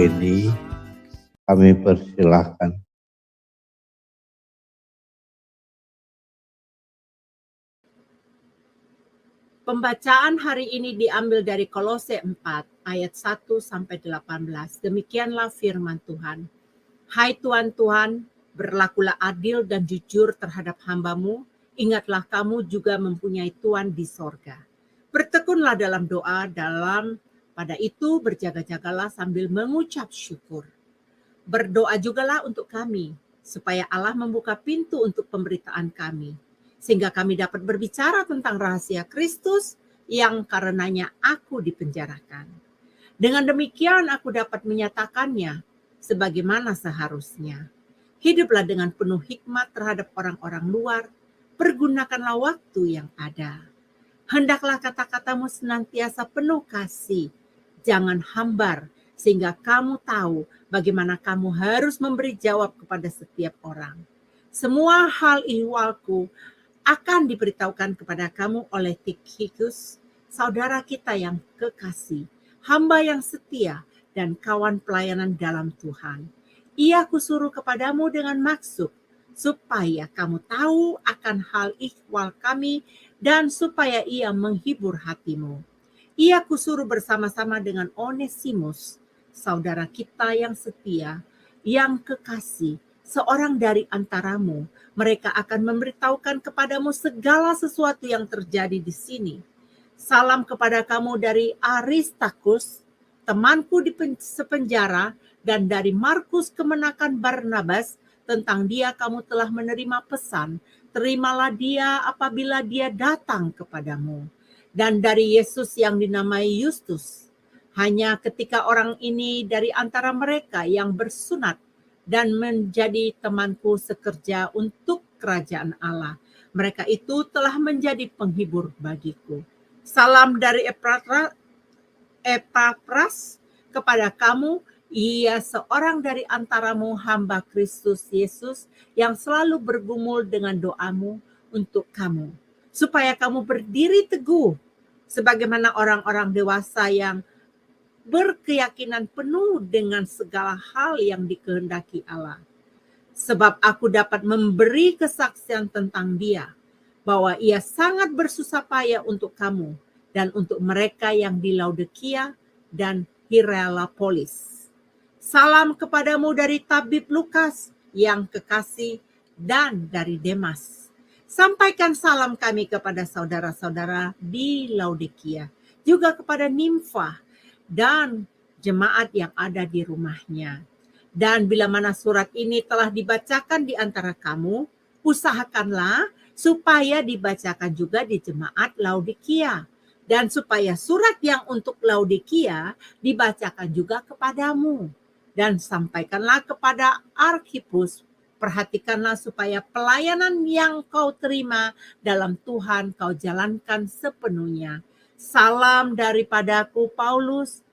Heni, kami persilahkan. Pembacaan hari ini diambil dari Kolose 4 ayat 1 sampai 18. Demikianlah firman Tuhan. Hai Tuhan, berlakulah adil dan jujur terhadap hamba-Mu. Ingatlah kamu juga mempunyai Tuhan di sorga. Bertekunlah dalam doa, pada itu berjaga-jagalah sambil mengucap syukur. Berdoa jugalah untuk kami, supaya Allah membuka pintu untuk pemberitaan kami, sehingga kami dapat berbicara tentang rahasia Kristus yang karenanya aku dipenjarakan. Dengan demikian aku dapat menyatakannya sebagaimana seharusnya. Hiduplah dengan penuh hikmat terhadap orang-orang luar, pergunakanlah waktu yang ada. Hendaklah kata-katamu senantiasa penuh kasih, jangan hambar, sehingga kamu tahu bagaimana kamu harus memberi jawab kepada setiap orang. Semua hal ihwalku akan diberitahukan kepada kamu oleh Tikhikus, saudara kita yang kekasih, hamba yang setia, dan kawan pelayanan dalam Tuhan. Ia kusuruh kepadamu dengan maksud, supaya kamu tahu akan hal ihwal kami, dan supaya ia menghibur hatimu. Ia kusuruh bersama-sama dengan Onesimus, saudara kita yang setia, yang kekasih, seorang dari antaramu. Mereka akan memberitahukan kepadamu segala sesuatu yang terjadi di sini. Salam kepada kamu dari Aristarkus, temanku di sepenjara, dan dari Markus kemenakan Barnabas. Tentang dia kamu telah menerima pesan. Terimalah dia apabila dia datang kepadamu. Dan dari Yesus yang dinamai Justus. Hanya ketika orang ini dari antara mereka yang bersunat dan menjadi temanku sekerja untuk kerajaan Allah. Mereka itu telah menjadi penghibur bagiku. Salam dari Epapras kepada kamu. Ia seorang dari antaramu hamba Kristus Yesus yang selalu bergumul dengan doamu untuk kamu. Supaya kamu berdiri teguh sebagaimana orang-orang dewasa yang berkeyakinan penuh dengan segala hal yang dikehendaki Allah. Sebab aku dapat memberi kesaksian tentang dia, bahwa ia sangat bersusah payah untuk kamu dan untuk mereka yang di Laodikia dan Hierapolis. Salam kepadamu dari tabib Lukas yang kekasih dan dari Demas. Sampaikan salam kami kepada saudara-saudara di Laodikia, juga kepada Nimfa dan jemaat yang ada di rumahnya. Dan bila mana surat ini telah dibacakan di antara kamu, usahakanlah supaya dibacakan juga di jemaat Laodikia. Dan supaya surat yang untuk Laodikia dibacakan juga kepadamu. Dan sampaikanlah kepada Arkhipus, perhatikanlah supaya pelayanan yang kau terima dalam Tuhan kau jalankan sepenuhnya. Salam daripadaku Paulus,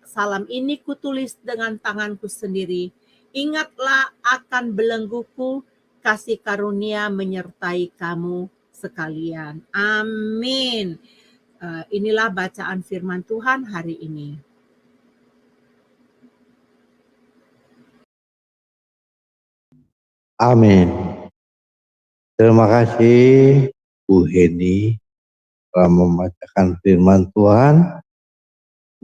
salam ini kutulis dengan tanganku sendiri. Ingatlah akan belengguku, kasih karunia menyertai kamu sekalian. Amin. Inilah bacaan firman Tuhan hari ini. Amin. Terima kasih Bu Heni telah membacakan firman Tuhan.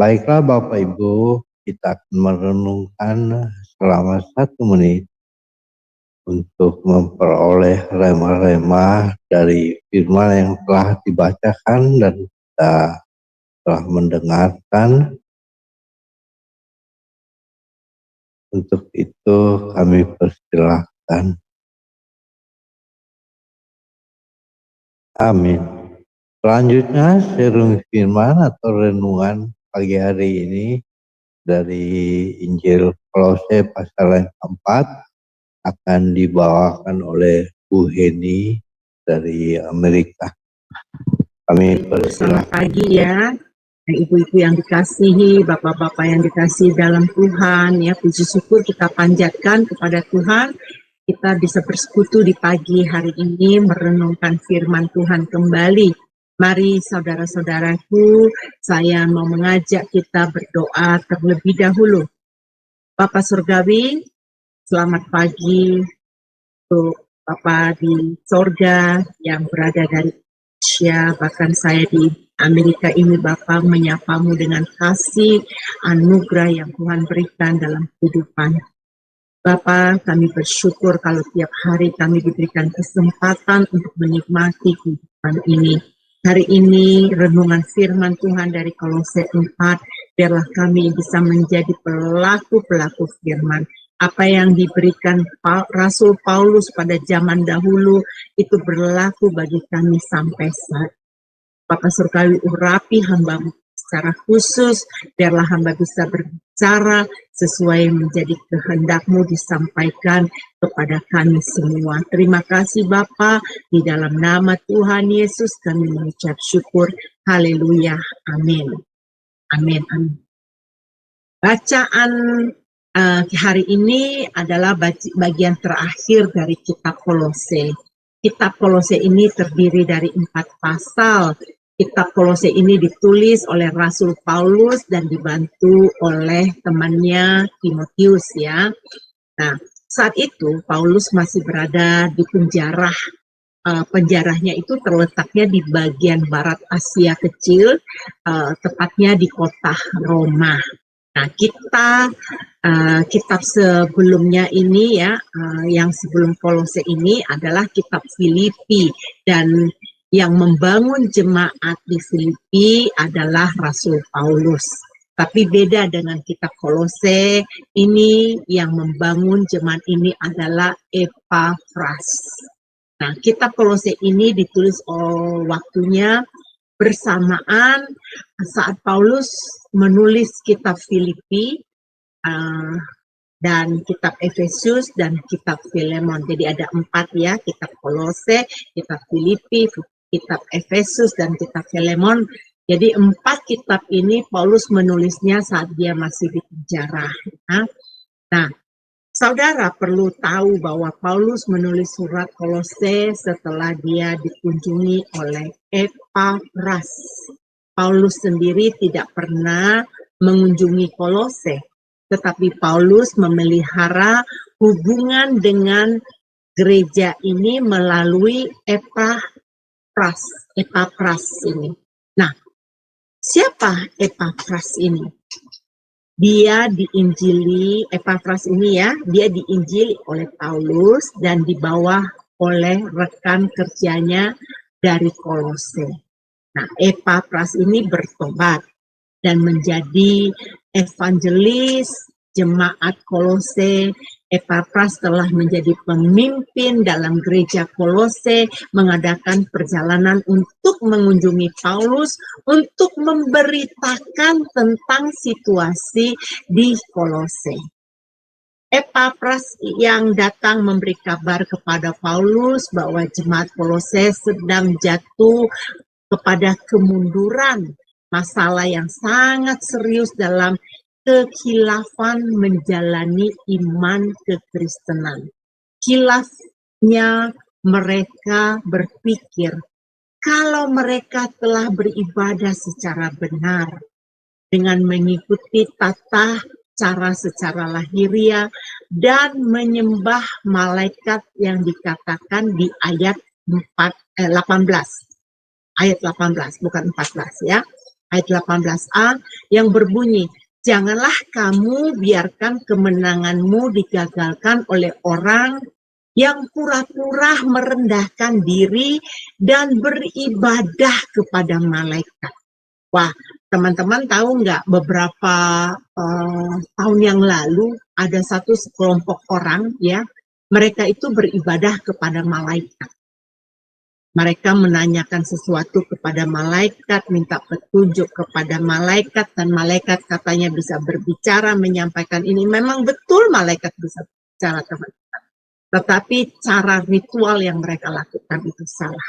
Baiklah Bapak Ibu, kita akan merenungkan selama 1 menit untuk memperoleh rema-rema dari firman yang telah dibacakan dan kita telah mendengarkan. Untuk itu kami persilahkan. Amin. Selanjutnya serung firman atau renungan pagi hari ini dari Injil Kolose pasal yang keempat akan dibawakan oleh Bu Heni dari Amerika. Kami persilahkan. Selamat pagi ya, ibu-ibu yang dikasihi, bapak-bapak yang dikasihi dalam Tuhan, ya puji syukur kita panjatkan kepada Tuhan. Kita bisa bersekutu di pagi hari ini merenungkan firman Tuhan kembali. Mari saudara-saudaraku, saya mau mengajak kita berdoa terlebih dahulu. Bapak Surgawi, selamat pagi untuk Bapak di sorga yang berada dari Indonesia, bahkan saya di Amerika ini, Bapak menyapamu dengan kasih anugerah yang Tuhan berikan dalam kehidupan. Bapak, kami bersyukur kalau tiap hari kami diberikan kesempatan untuk menikmati kehidupan ini. Hari ini renungan firman Tuhan dari Kolose 4, biarlah kami bisa menjadi pelaku-pelaku firman. Apa yang diberikan Rasul Paulus pada zaman dahulu itu berlaku bagi kami sampai saat. Bapak Surgawi, urapi hamba secara khusus, biarlah hamba bisa berbicara sesuai menjadi kehendak-Mu disampaikan kepada kami semua. Terima kasih Bapa, di dalam nama Tuhan Yesus kami mengucap syukur. Haleluya, amin. Amin, amin. Bacaan hari ini adalah bagian terakhir dari kitab Kolose. Kitab Kolose ini terdiri dari 4 pasal. Kitab Kolose ini ditulis oleh Rasul Paulus dan dibantu oleh temannya Timotius ya. Nah, saat itu Paulus masih berada di penjara. Penjaranya itu terletaknya di bagian barat Asia kecil, tepatnya di kota Roma. Nah, kitab sebelumnya ini ya, yang sebelum Kolose ini adalah kitab Filipi, dan yang membangun jemaat di Filipi adalah Rasul Paulus. Tapi beda dengan kitab Kolose, ini yang membangun jemaat ini adalah Epafras. Nah, kitab Kolose ini ditulis waktunya bersamaan saat Paulus menulis kitab Filipi dan kitab Efesus dan kitab Filemon. Jadi ada 4 ya, kitab Kolose, kitab Filipi, kitab Efesus dan kitab Filemon. Jadi 4 kitab ini Paulus menulisnya saat dia masih di penjara. Nah, saudara perlu tahu bahwa Paulus menulis surat Kolose setelah dia dikunjungi oleh Epafras. Paulus sendiri tidak pernah mengunjungi Kolose, tetapi Paulus memelihara hubungan dengan gereja ini melalui Epafras ini. Nah, siapa Epafras ini? Dia diinjili, Epafras ini ya, dia diinjili oleh Paulus dan dibawa oleh rekan kerjanya dari Kolose. Nah, Epafras ini bertobat dan menjadi evangelis jemaat Kolose. Epafras telah menjadi pemimpin dalam gereja Kolose, mengadakan perjalanan untuk mengunjungi Paulus untuk memberitakan tentang situasi di Kolose. Epafras yang datang memberi kabar kepada Paulus bahwa jemaat Kolose sedang jatuh kepada kemunduran, masalah yang sangat serius dalam kekhilafan menjalani iman kekristenan. Khilafnya mereka berpikir kalau mereka telah beribadah secara benar dengan mengikuti tata cara secara lahiriah dan menyembah malaikat yang dikatakan di ayat 18. Ayat 18, bukan 14 ya. Ayat 18a yang berbunyi, janganlah kamu biarkan kemenanganmu digagalkan oleh orang yang pura-pura merendahkan diri dan beribadah kepada malaikat. Wah, teman-teman tahu nggak, beberapa tahun yang lalu ada satu sekelompok orang ya, mereka itu beribadah kepada malaikat. Mereka menanyakan sesuatu kepada malaikat, minta petunjuk kepada malaikat, dan malaikat katanya bisa berbicara, menyampaikan ini. Memang betul malaikat bisa bicara, teman-teman. Tetapi cara ritual yang mereka lakukan itu salah.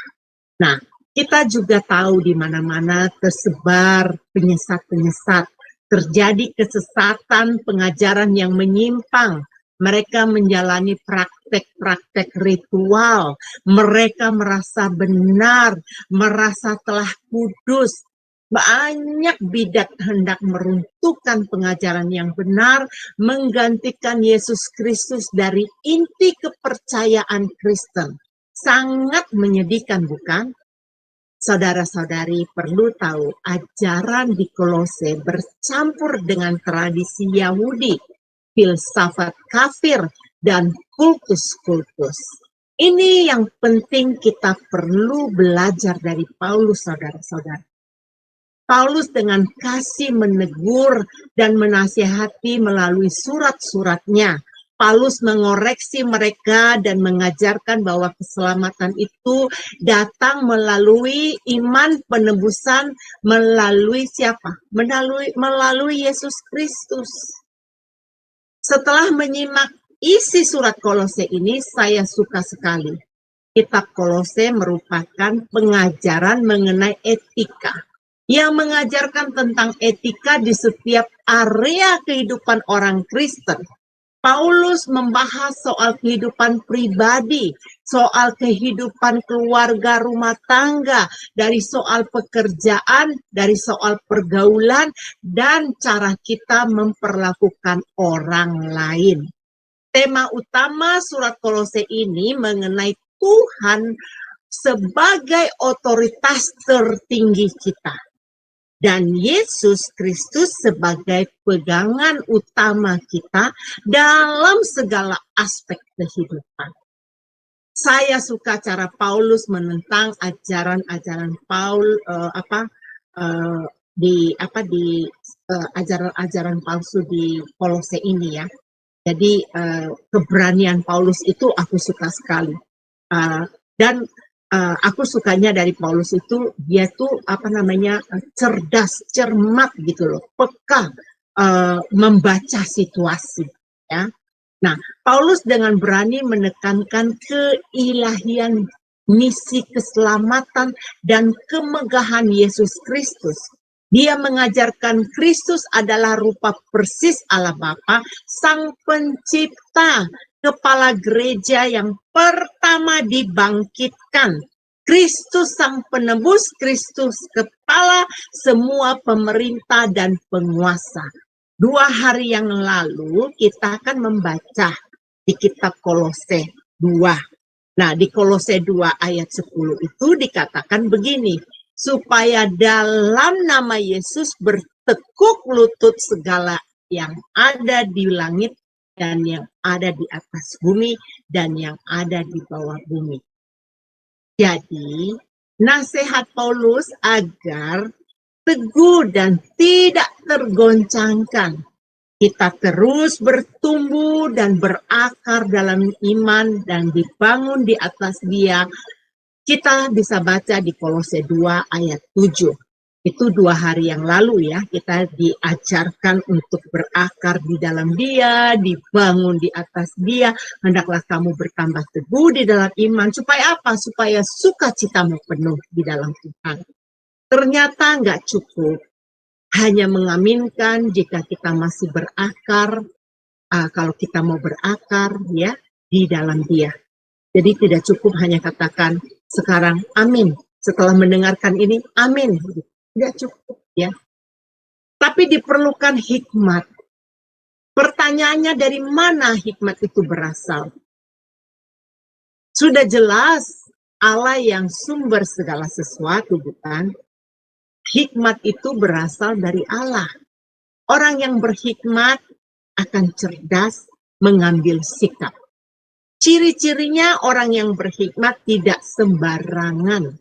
Nah, kita juga tahu di mana-mana tersebar penyesat-penyesat, terjadi kesesatan pengajaran yang menyimpang. Mereka menjalani praktek-praktek ritual. Mereka merasa benar, merasa telah kudus. Banyak bidat hendak meruntuhkan pengajaran yang benar, menggantikan Yesus Kristus dari inti kepercayaan Kristen. Sangat menyedihkan, bukan? Saudara-saudari perlu tahu, ajaran di Kolose bercampur dengan tradisi Yahudi, filsafat kafir, dan kultus-kultus. Ini yang penting kita perlu belajar dari Paulus, saudara-saudara. Paulus dengan kasih menegur dan menasihati melalui surat-suratnya. Paulus mengoreksi mereka dan mengajarkan bahwa keselamatan itu datang melalui iman penebusan melalui siapa? Melalui Yesus Kristus. Setelah menyimak isi surat Kolose ini, saya suka sekali. Kitab Kolose merupakan pengajaran mengenai etika, yang mengajarkan tentang etika di setiap area kehidupan orang Kristen. Paulus membahas soal kehidupan pribadi, soal kehidupan keluarga rumah tangga, dari soal pekerjaan, dari soal pergaulan, dan cara kita memperlakukan orang lain. Tema utama surat Kolose ini mengenai Tuhan sebagai otoritas tertinggi kita, dan Yesus Kristus sebagai pegangan utama kita dalam segala aspek kehidupan. Saya suka cara Paulus menentang ajaran-ajaran ajaran-ajaran palsu di Kolose ini ya. Jadi keberanian Paulus itu aku suka sekali. Dan aku sukanya dari Paulus itu, dia tuh cerdas, cermat gitu loh, peka membaca situasi ya. Nah, Paulus dengan berani menekankan keilahian misi keselamatan dan kemegahan Yesus Kristus. Dia mengajarkan Kristus adalah rupa persis Allah Bapa, Sang Pencipta, kepala gereja yang pertama dibangkitkan. Kristus Sang Penebus, Kristus kepala semua pemerintah dan penguasa. 2 hari yang lalu kita akan membaca di kitab Kolose 2. Nah, di Kolose 2 ayat 10 itu dikatakan begini, supaya dalam nama Yesus bertekuk lutut segala yang ada di langit dan yang ada di atas bumi dan yang ada di bawah bumi. Jadi, nasihat Paulus agar teguh dan tidak tergoncangkan. Kita terus bertumbuh dan berakar dalam iman dan dibangun di atas Dia. Kita bisa baca di Kolose 2 ayat 7. Itu 2 hari yang lalu ya, kita diajarkan untuk berakar di dalam Dia, dibangun di atas Dia. Hendaklah kamu bertambah teguh di dalam iman. Supaya apa? Supaya sukacitamu penuh di dalam Tuhan. Ternyata nggak cukup hanya mengaminkan jika kita masih berakar, kalau kita mau berakar ya di dalam Dia. Jadi tidak cukup hanya katakan sekarang amin. Setelah mendengarkan ini amin. Tidak cukup ya. Tapi diperlukan hikmat. Pertanyaannya, dari mana hikmat itu berasal? Sudah jelas Allah yang sumber segala sesuatu, bukan? Hikmat itu berasal dari Allah. Orang yang berhikmat akan cerdas mengambil sikap. Ciri-cirinya orang yang berhikmat tidak sembarangan.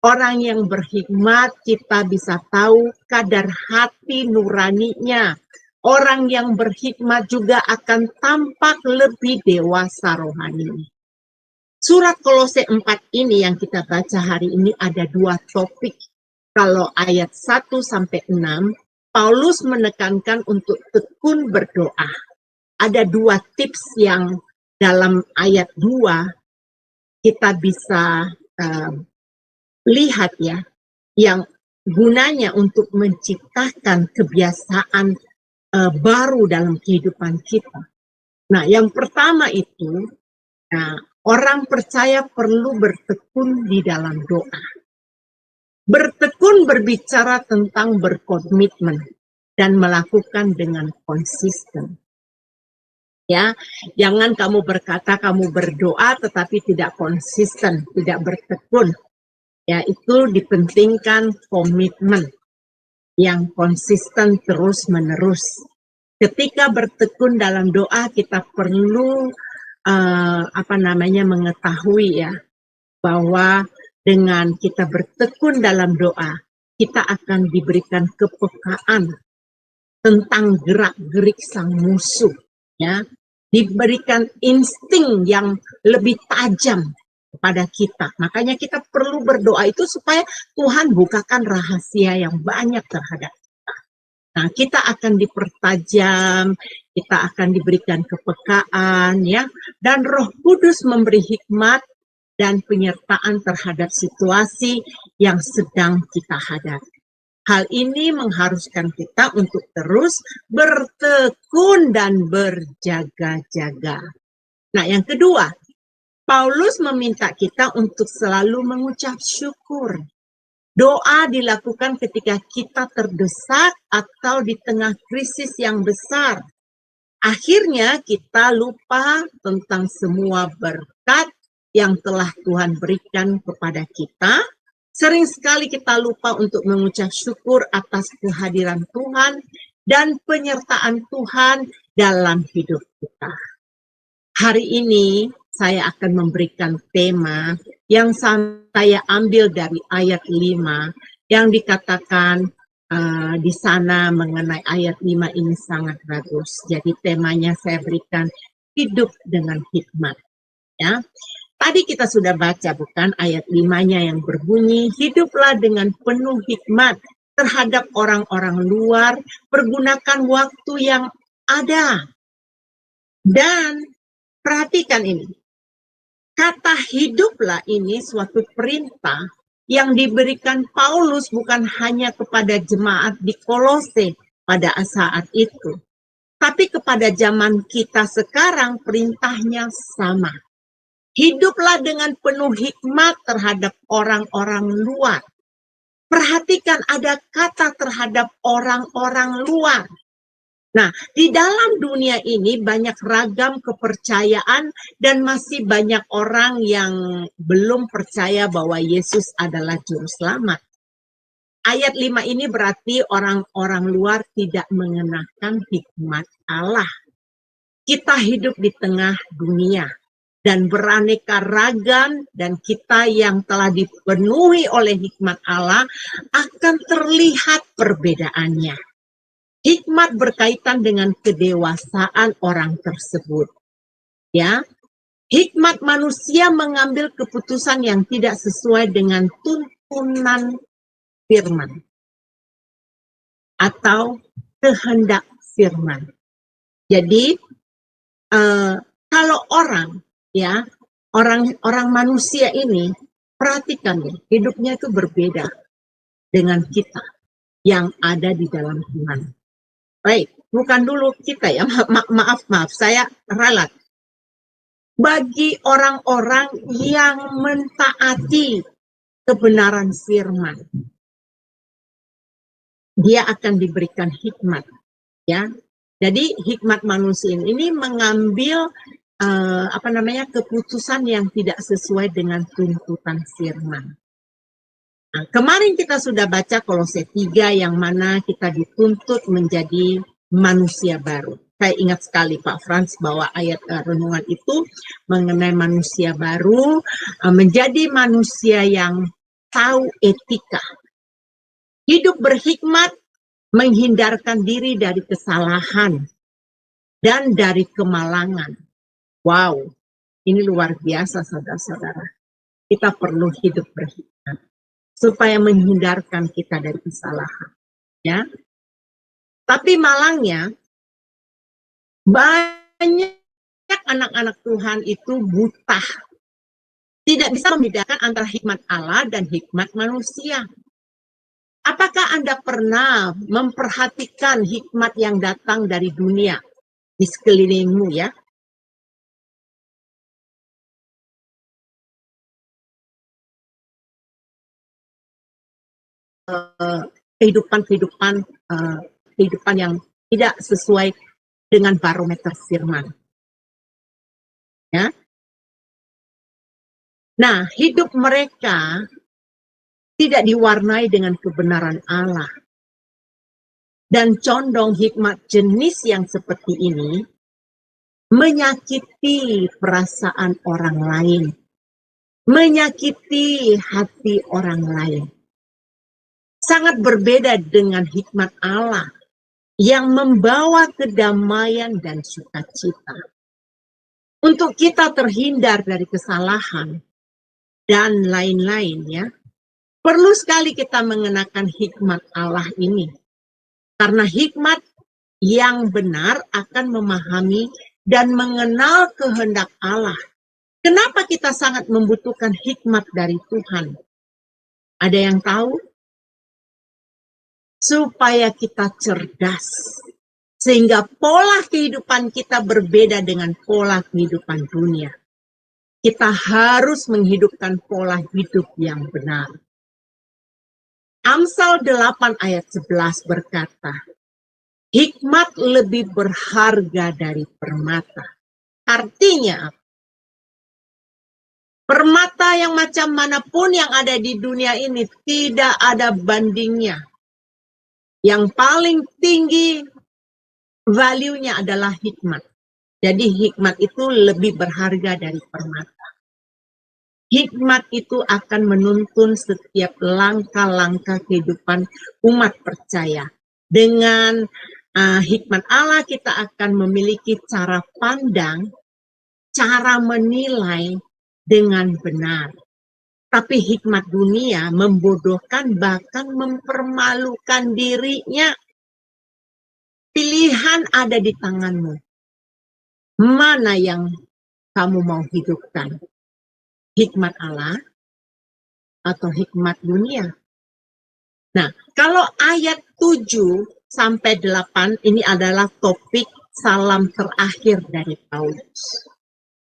Orang yang berhikmat kita bisa tahu kadar hati nuraninya. Orang yang berhikmat juga akan tampak lebih dewasa rohani. Surat Kolose 4 ini yang kita baca hari ini ada 2 topik. Kalau ayat 1 sampai 6, Paulus menekankan untuk tekun berdoa. Ada 2 tips yang dalam ayat 2 kita bisa lihat ya, yang gunanya untuk menciptakan kebiasaan baru dalam kehidupan kita. Nah, yang pertama itu, orang percaya perlu bertekun di dalam doa. Bertekun berbicara tentang berkomitmen dan melakukan dengan konsisten. Ya, jangan kamu berkata kamu berdoa tetapi tidak konsisten, tidak bertekun. Ya, itu dipentingkan komitmen yang konsisten terus-menerus. Ketika bertekun dalam doa, kita perlu mengetahui ya bahwa dengan kita bertekun dalam doa, kita akan diberikan kepekaan tentang gerak-gerik sang musuh, ya, diberikan insting yang lebih tajam kepada kita. Makanya kita perlu berdoa itu supaya Tuhan bukakan rahasia yang banyak terhadap kita. Nah, kita akan dipertajam, kita akan diberikan kepekaan, ya, dan Roh Kudus memberi hikmat dan penyertaan terhadap situasi yang sedang kita hadapi. Hal ini mengharuskan kita untuk terus bertekun dan berjaga-jaga. Nah, yang kedua, Paulus meminta kita untuk selalu mengucap syukur. Doa dilakukan ketika kita terdesak atau di tengah krisis yang besar. Akhirnya kita lupa tentang semua berkat yang telah Tuhan berikan kepada kita. Sering sekali kita lupa untuk mengucap syukur atas kehadiran Tuhan dan penyertaan Tuhan dalam hidup kita. Hari ini saya akan memberikan tema yang saya ambil dari ayat 5 yang dikatakan di sana mengenai ayat 5 ini sangat bagus. Jadi temanya saya berikan hidup dengan hikmat. Ya. Tadi kita sudah baca bukan ayat 5-nya yang berbunyi, hiduplah dengan penuh hikmat terhadap orang-orang luar, pergunakan waktu yang ada. Dan perhatikan ini, kata hiduplah ini suatu perintah yang diberikan Paulus bukan hanya kepada jemaat di Kolose pada saat itu, tapi kepada zaman kita sekarang perintahnya sama. Hiduplah dengan penuh hikmat terhadap orang-orang luar. Perhatikan ada kata terhadap orang-orang luar. Nah, di dalam dunia ini banyak ragam kepercayaan dan masih banyak orang yang belum percaya bahwa Yesus adalah juru selamat. Ayat 5 ini berarti orang-orang luar tidak mengenakan hikmat Allah. Kita hidup di tengah dunia dan beraneka ragam, dan kita yang telah dipenuhi oleh hikmat Allah akan terlihat perbedaannya. Hikmat berkaitan dengan kedewasaan orang tersebut. Ya, hikmat manusia mengambil keputusan yang tidak sesuai dengan tuntunan firman atau kehendak firman. Jadi kalau orang manusia ini, perhatikan ya, hidupnya itu berbeda dengan kita yang ada di dalam iman. Baik, bukan dulu kita ya, maaf, saya ralat. Bagi orang-orang yang mentaati kebenaran firman, dia akan diberikan hikmat, ya. Jadi hikmat manusia ini mengambil keputusan yang tidak sesuai dengan tuntutan firman. Nah, kemarin kita sudah baca Kolose 3 yang mana kita dituntut menjadi manusia baru. Saya ingat sekali Pak Frans bahwa ayat renungan itu mengenai manusia baru, menjadi manusia yang tahu etika. Hidup berhikmat menghindarkan diri dari kesalahan dan dari kemalangan. Wow, ini luar biasa saudara-saudara. Kita perlu hidup berhikmat supaya menghindarkan kita dari kesalahan. Ya, tapi malangnya banyak anak-anak Tuhan itu buta. Tidak bisa membedakan antara hikmat Allah dan hikmat manusia. Apakah Anda pernah memperhatikan hikmat yang datang dari dunia di sekelilingmu ya? kehidupan yang tidak sesuai dengan barometer firman. Ya. Nah, hidup mereka tidak diwarnai dengan kebenaran Allah. Dan condong hikmat jenis yang seperti ini menyakiti perasaan orang lain, menyakiti hati orang lain. Sangat berbeda dengan hikmat Allah yang membawa kedamaian dan sukacita. Untuk kita terhindar dari kesalahan dan lain-lain ya, perlu sekali kita mengenakan hikmat Allah ini. Karena hikmat yang benar akan memahami dan mengenal kehendak Allah. Kenapa kita sangat membutuhkan hikmat dari Tuhan? Ada yang tahu? Supaya kita cerdas. Sehingga pola kehidupan kita berbeda dengan pola kehidupan dunia. Kita harus menghidupkan pola hidup yang benar. Amsal 8 ayat 11 berkata, hikmat lebih berharga dari permata. Artinya, permata yang macam manapun yang ada di dunia ini tidak ada bandingnya. Yang paling tinggi value-nya adalah hikmat. Jadi hikmat itu lebih berharga dari permata. Hikmat itu akan menuntun setiap langkah-langkah kehidupan umat percaya. Dengan hikmat Allah kita akan memiliki cara pandang, cara menilai dengan benar. Tapi hikmat dunia membodohkan bahkan mempermalukan dirinya. Pilihan ada di tanganmu. Mana yang kamu mau hidupkan? Hikmat Allah atau hikmat dunia? Nah, kalau ayat 7 sampai 8 ini adalah topik salam terakhir dari Paulus.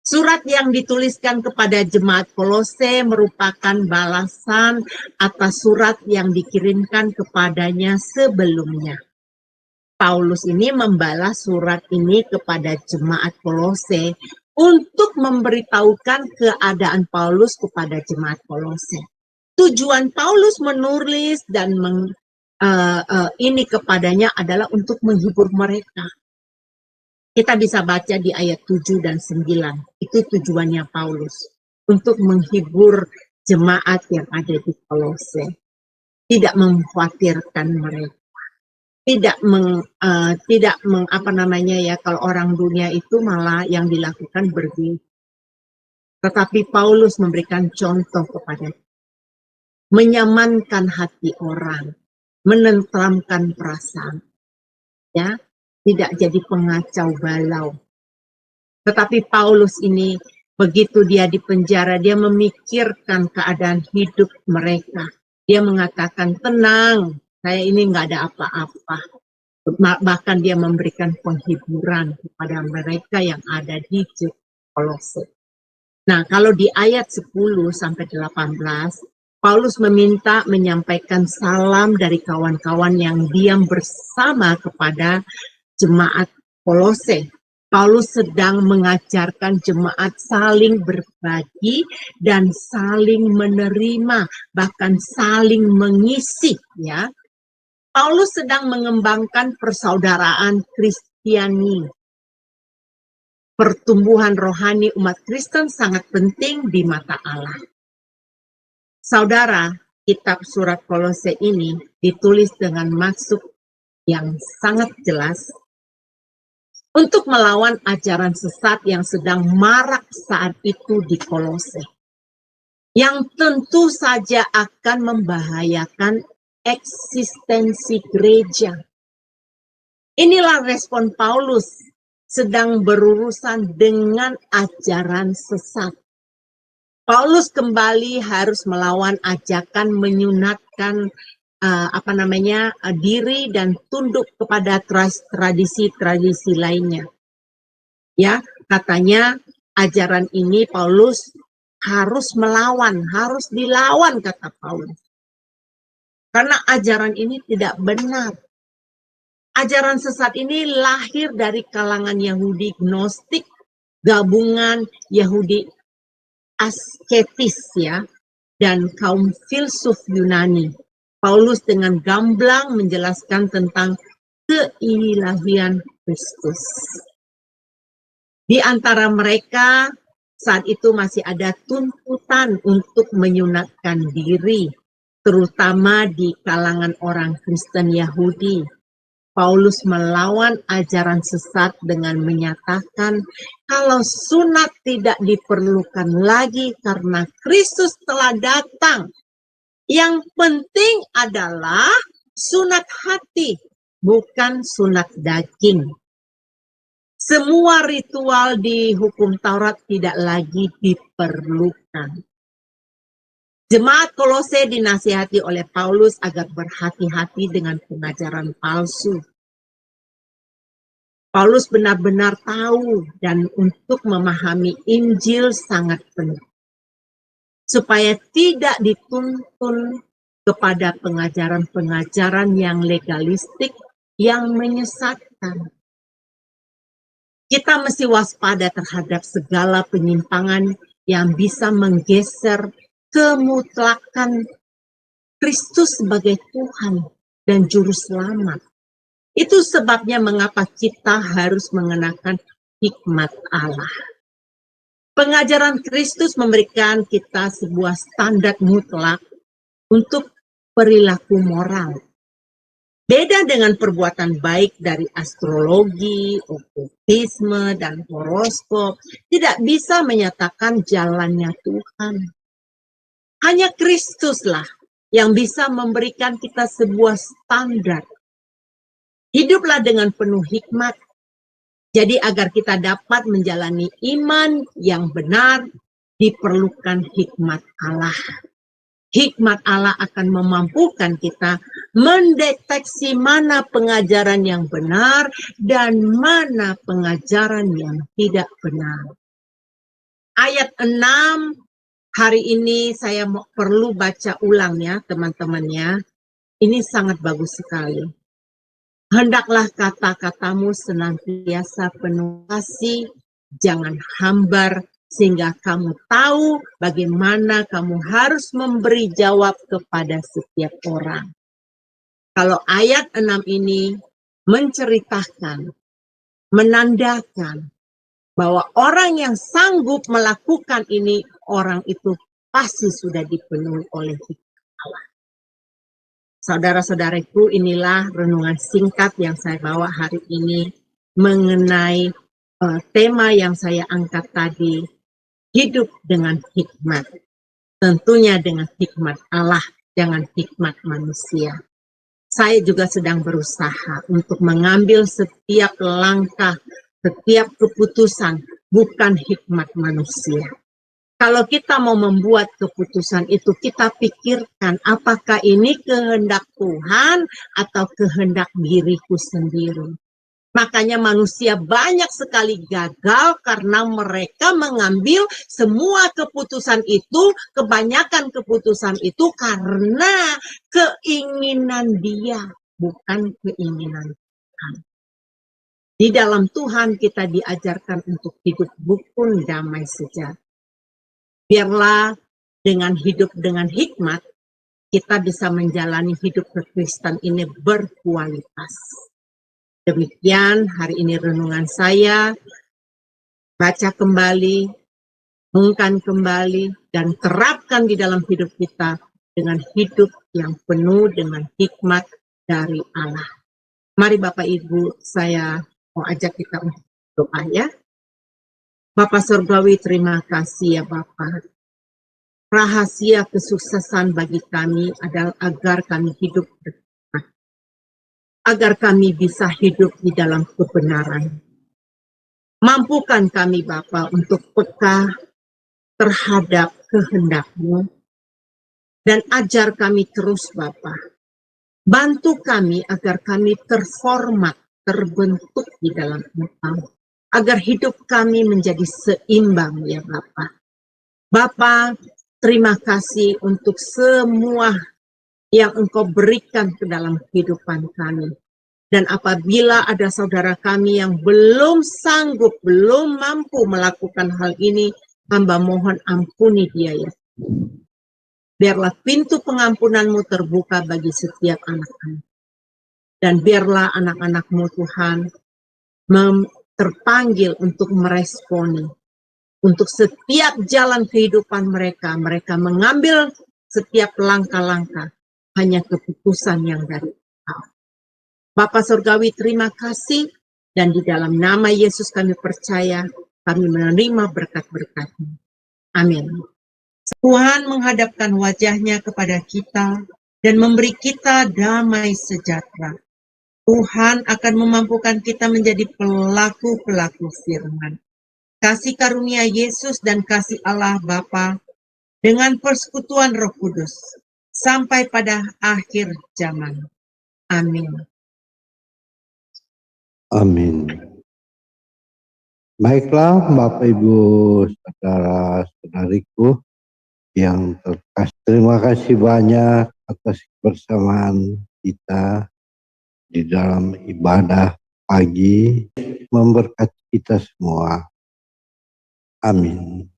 Surat yang dituliskan kepada jemaat Kolose merupakan balasan atas surat yang dikirimkan kepadanya sebelumnya. Paulus ini membalas surat ini kepada jemaat Kolose untuk memberitahukan keadaan Paulus kepada jemaat Kolose. Tujuan Paulus menulis dan ini kepadanya adalah untuk menghibur mereka. Kita bisa baca di ayat 7 dan 9. Itu tujuannya Paulus. Untuk menghibur jemaat yang ada di Kolose. Tidak mengkhawatirkan mereka. Kalau orang dunia itu malah yang dilakukan berbeda. Tetapi Paulus memberikan contoh kepada menyamankan hati orang, menenteramkan perasaan, ya, tidak jadi pengacau balau. Tetapi Paulus ini begitu dia di penjara, dia memikirkan keadaan hidup mereka. Dia mengatakan, tenang, saya ini nggak ada apa-apa. Bahkan dia memberikan penghiburan kepada mereka yang ada di Kolose. Nah, kalau di ayat 10 sampai 18, Paulus meminta menyampaikan salam dari kawan-kawan yang diam bersama kepada jemaat Kolose. Paulus sedang mengajarkan jemaat saling berbagi dan saling menerima, bahkan saling mengisi, ya. Paulus sedang mengembangkan persaudaraan Kristiani. Pertumbuhan rohani umat Kristen sangat penting di mata Allah. Saudara, kitab surat Kolose ini ditulis dengan maksud yang sangat jelas untuk melawan ajaran sesat yang sedang marak saat itu di Kolose. Yang tentu saja akan membahayakan eksistensi gereja. Inilah respon Paulus sedang berurusan dengan ajaran sesat. Paulus kembali harus melawan ajakan menyunatkan diri dan tunduk kepada tradisi-tradisi lainnya. Ya, katanya ajaran ini Paulus harus melawan, harus dilawan, kata Paulus. Karena ajaran ini tidak benar. Ajaran sesat ini lahir dari kalangan Yahudi Gnostik, gabungan Yahudi asketis ya, dan kaum filsuf Yunani. Paulus dengan gamblang menjelaskan tentang keilahian Kristus. Di antara mereka saat itu masih ada tuntutan untuk menyunatkan diri, terutama di kalangan orang Kristen Yahudi. Paulus melawan ajaran sesat dengan menyatakan kalau sunat tidak diperlukan lagi karena Kristus telah datang. Yang penting adalah sunat hati, bukan sunat daging. Semua ritual di hukum Taurat tidak lagi diperlukan. Jemaat Kolose dinasihati oleh Paulus agar berhati-hati dengan pengajaran palsu. Paulus benar-benar tahu dan untuk memahami Injil sangat penting. Supaya tidak dituntun kepada pengajaran-pengajaran yang legalistik yang menyesatkan. Kita mesti waspada terhadap segala penyimpangan yang bisa menggeser kemutlakan Kristus sebagai Tuhan dan Juru Selamat. Itu sebabnya mengapa kita harus mengenakan hikmat Allah. Pengajaran Kristus memberikan kita sebuah standar mutlak untuk perilaku moral. Beda dengan perbuatan baik dari astrologi, okkultisme, dan horoskop, tidak bisa menyatakan jalannya Tuhan. Hanya Kristuslah yang bisa memberikan kita sebuah standar. Hiduplah dengan penuh hikmat. Jadi agar kita dapat menjalani iman yang benar, diperlukan hikmat Allah. Hikmat Allah akan memampukan kita mendeteksi mana pengajaran yang benar dan mana pengajaran yang tidak benar. Ayat 6 hari ini saya perlu baca ulang ya teman-teman ya. Ini sangat bagus sekali. Hendaklah kata-katamu senantiasa penuh kasih, jangan hambar, sehingga kamu tahu bagaimana kamu harus memberi jawab kepada setiap orang. Kalau ayat 6 ini menceritakan, menandakan bahwa orang yang sanggup melakukan ini, orang itu pasti sudah dipenuhi oleh hikmat Allah. Saudara-saudaraku, inilah renungan singkat yang saya bawa hari ini mengenai tema yang saya angkat tadi, hidup dengan hikmat. Tentunya dengan hikmat Allah, jangan hikmat manusia. Saya juga sedang berusaha untuk mengambil setiap langkah, setiap keputusan, bukan hikmat manusia. Kalau kita mau membuat keputusan itu, kita pikirkan apakah ini kehendak Tuhan atau kehendak diriku sendiri. Makanya manusia banyak sekali gagal karena mereka mengambil semua keputusan itu, kebanyakan keputusan itu karena keinginan dia, bukan keinginan Tuhan. Di dalam Tuhan kita diajarkan untuk hidup rukun, damai, sejahtera. Biarlah dengan hidup dengan hikmat, kita bisa menjalani hidup berkristen ini berkualitas. Demikian hari ini renungan saya, baca kembali, renungkan kembali, dan terapkan di dalam hidup kita dengan hidup yang penuh dengan hikmat dari Allah. Mari Bapak Ibu, saya mau ajak kita untuk doa ya. Bapak Surgawi, terima kasih ya Bapak. Rahasia kesuksesan bagi kami adalah agar kami hidup berhikmat. Agar kami bisa hidup di dalam kebenaran. Mampukan kami Bapa untuk peka terhadap kehendak-Mu. Dan ajar kami terus Bapa. Bantu kami agar kami terformat, terbentuk di dalam Engkau. Agar hidup kami menjadi seimbang ya Bapa. Bapa, terima kasih untuk semua yang Engkau berikan ke dalam kehidupan kami. Dan apabila ada saudara kami yang belum sanggup, belum mampu melakukan hal ini, hamba mohon ampuni dia ya. Biarlah pintu pengampunan-Mu terbuka bagi setiap anak-anak. Dan biarlah anak-anak-Mu Tuhan terpanggil untuk meresponi. Untuk setiap jalan kehidupan mereka, mereka mengambil setiap langkah-langkah hanya keputusan yang dari Engkau. Bapa Surgawi, terima kasih, dan di dalam nama Yesus kami percaya, kami menerima berkat-berkat-Mu. Amin. Tuhan menghadapkan wajahnya kepada kita dan memberi kita damai sejahtera. Tuhan akan memampukan kita menjadi pelaku-pelaku firman. Kasih karunia Yesus dan kasih Allah Bapa dengan persekutuan Roh Kudus sampai pada akhir zaman. Amin. Amin. Baiklah Bapak Ibu saudara-saudariku yang terkasih, terima kasih banyak atas kebersamaan kita di dalam ibadah pagi, memberkati kita semua. Amin.